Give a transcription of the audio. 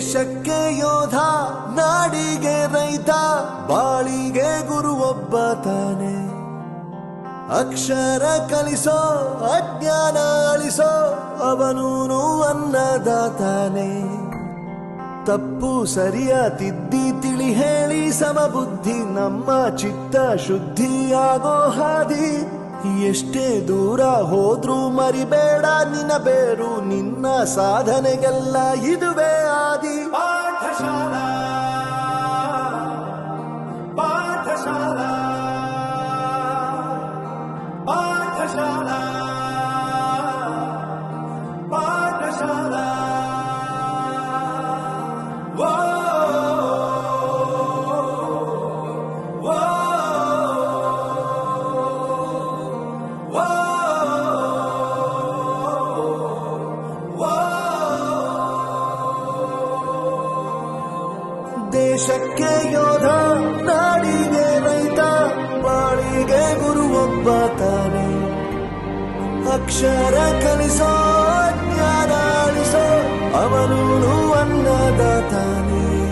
ದೇಶಕ್ಕೆ ಯೋಧ, ನಾಡಿಗೆ ರೈತ, ಬಾಳಿಗೆ ಗುರು ಒಬ್ಬ ತಾನೆ. ಅಕ್ಷರ ಕಲಿಸೋ, ಅಜ್ಞಾನ ಅಳಿಸೋ, ಅವನೂನು ಅನ್ನದಾತಾನೆ. ತಪ್ಪು ಸರಿಯ ತಿದ್ದಿ ತಿಳಿ ಹೇಳಿ ಸಮಬುದ್ಧಿ, ನಮ್ಮ ಚಿತ್ತ ಶುದ್ಧಿಯಾಗೋ ಹಾದಿ. ಎಷ್ಟೇ ದೂರ ಹೋದ್ರೂ ಮರಿಬೇಡ ನಿನ್ನ ಬೇರು, ನಿನ್ನ ಸಾಧನೆಗೆಲ್ಲ ಇದುವೇ ಆದಿ. ಪಾಠಶಾಲಾ ಪಾಠಶಾಲಾ ಪಾಠಶಾಲಾ ಪಾಠಶಾಲಾ. ದೇಶಕ್ಕೆ ಯೋಧ, ನಾಡಿಗೆ ರೈತ, ಬಾಳಿಗೆ ಗುರು ಒಬ್ಬ ತಾನೆ. ಅಕ್ಷರ ಕಲಿಸೋ, ಜ್ಞಾನ ಅಳಿಸೋ, ಅವನೂನು ಅನ್ನದಾತಾನೆ.